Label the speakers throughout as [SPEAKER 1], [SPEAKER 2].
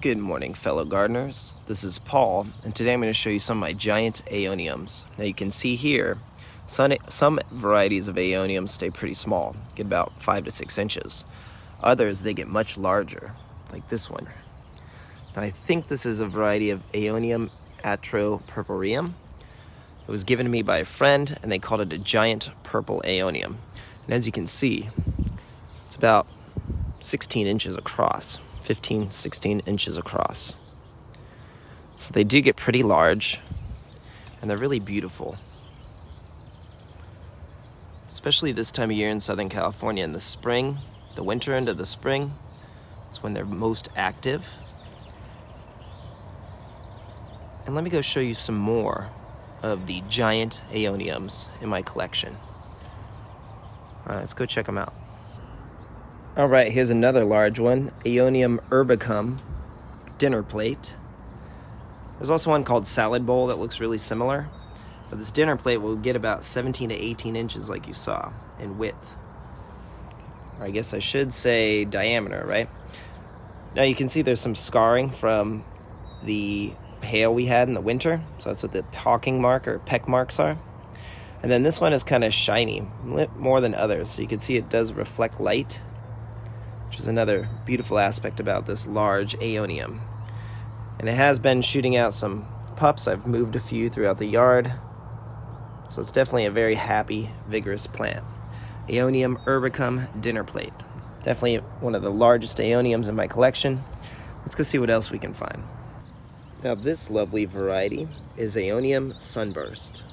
[SPEAKER 1] Good morning, fellow gardeners. This is Paul, and today I'm going to show you some of my giant aeoniums. Now you can see here, some varieties of aeoniums stay pretty small, get about 5 to 6 inches. Others, they get much larger, like this one. Now I think this is a variety of Aeonium atropurpureum. It was given to me by a friend, and they called it a giant purple aeonium. And as you can see, it's about 16 inches across. 15, 16 inches across. So they do get pretty large, and they're really beautiful. Especially this time of year in Southern California in the spring, the winter into the spring, it's when they're most active. And let me go show you some more of the giant aeoniums in my collection. All right, let's go check them out. All right, here's another large one, Aeonium herbicum dinner plate. There's also one called salad bowl that looks really similar, but this dinner plate will get about 17 to 18 inches like you saw in width. Or I guess I should say diameter, right? Now you can see there's some scarring from the hail we had in the winter, so that's what the pawking mark or peck marks are. And then this one is kind of shiny, more than others, so you can see it does reflect light, which is another beautiful aspect about this large aeonium. And it has been shooting out some pups. I've moved a few throughout the yard. So it's definitely a very happy, vigorous plant. Aeonium herbicum dinner plate. Definitely one of the largest aeoniums in my collection. Let's go see what else we can find. Now this lovely variety is Aeonium Sunburst.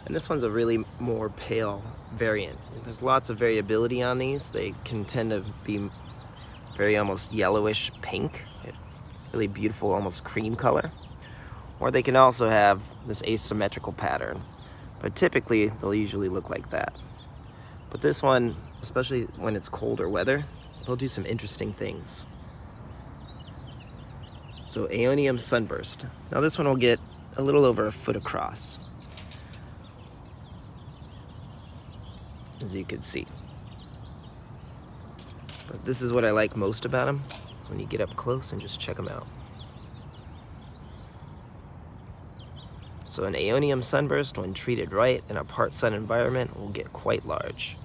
[SPEAKER 1] And this one's a really more pale variant. There's lots of variability on these. They can tend to be very almost yellowish pink, really beautiful, almost cream color. Or they can also have this asymmetrical pattern, but typically they'll usually look like that. But this one, especially when it's colder weather, they'll do some interesting things. So Aeonium Sunburst. Now this one will get a little over a foot across, as you can see. But this is what I like most about them, when you get up close and just check them out. So an Aeonium Sunburst, when treated right in a part sun environment, will get quite large.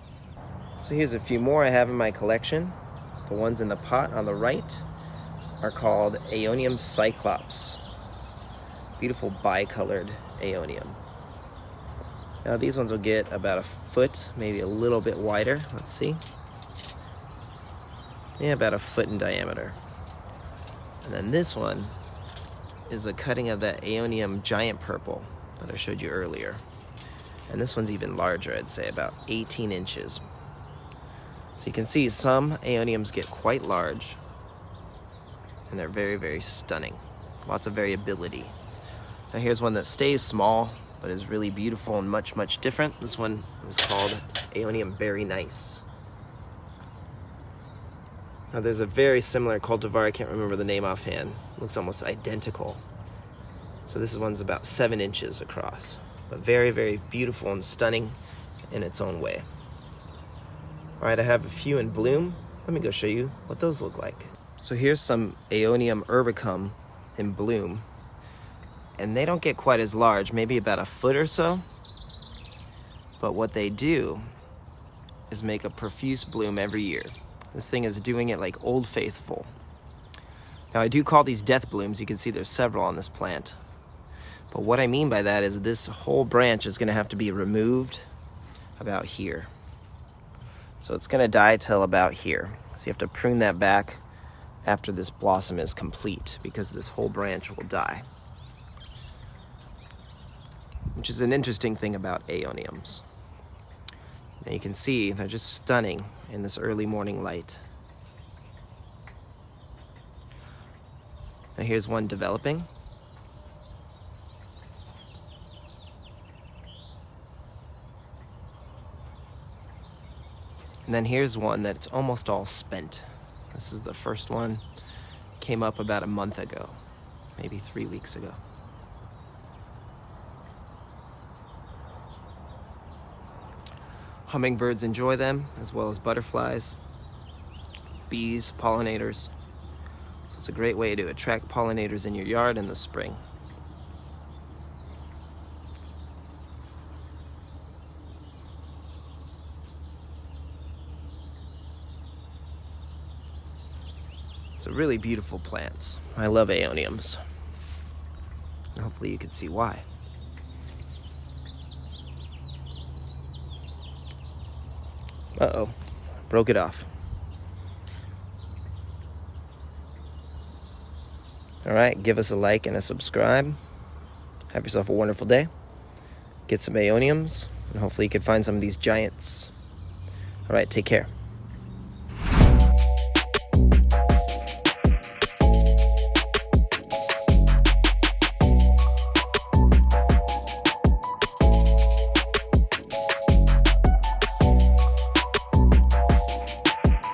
[SPEAKER 1] So here's a few more I have in my collection. The ones in the pot on the right are called Aeonium Cyclops. Beautiful bicolored aeonium. Now these ones will get about a foot, maybe a little bit wider. Let's see. Yeah, about a foot in diameter. And then this one is a cutting of that Aeonium giant purple that I showed you earlier. And this one's even larger, I'd say, about 18 inches. So you can see some aeoniums get quite large, and they're very, very stunning. Lots of variability. Now here's one that stays small, but is really beautiful and much, much different. This one is called Aeonium Berry Nice. Now there's a very similar cultivar, I can't remember the name offhand. Looks almost identical. So this one's about 7 inches across, but very, very beautiful and stunning in its own way. All right, I have a few in bloom. Let me go show you what those look like. So here's some Aeonium herbicum in bloom. And they don't get quite as large, maybe about a foot or so. But what they do is make a profuse bloom every year. This thing is doing it like Old Faithful. Now I do call these death blooms. You can see there's several on this plant. But what I mean by that is this whole branch is gonna have to be removed about here. So it's gonna die till about here. So you have to prune that back after this blossom is complete, because this whole branch will die. Which is an interesting thing about aeoniums. Now you can see they're just stunning in this early morning light. Now here's one developing. And then here's one that's almost all spent. This is the first one, came up about a month ago, maybe 3 weeks ago. Hummingbirds enjoy them, as well as butterflies, bees, pollinators. So it's a great way to attract pollinators in your yard in the spring. It's a really beautiful plants. I love aeoniums. And hopefully you can see why. Uh-oh, broke it off. All right, give us a like and a subscribe. Have yourself a wonderful day. Get some aeoniums, and hopefully you can find some of these giants. All right, take care.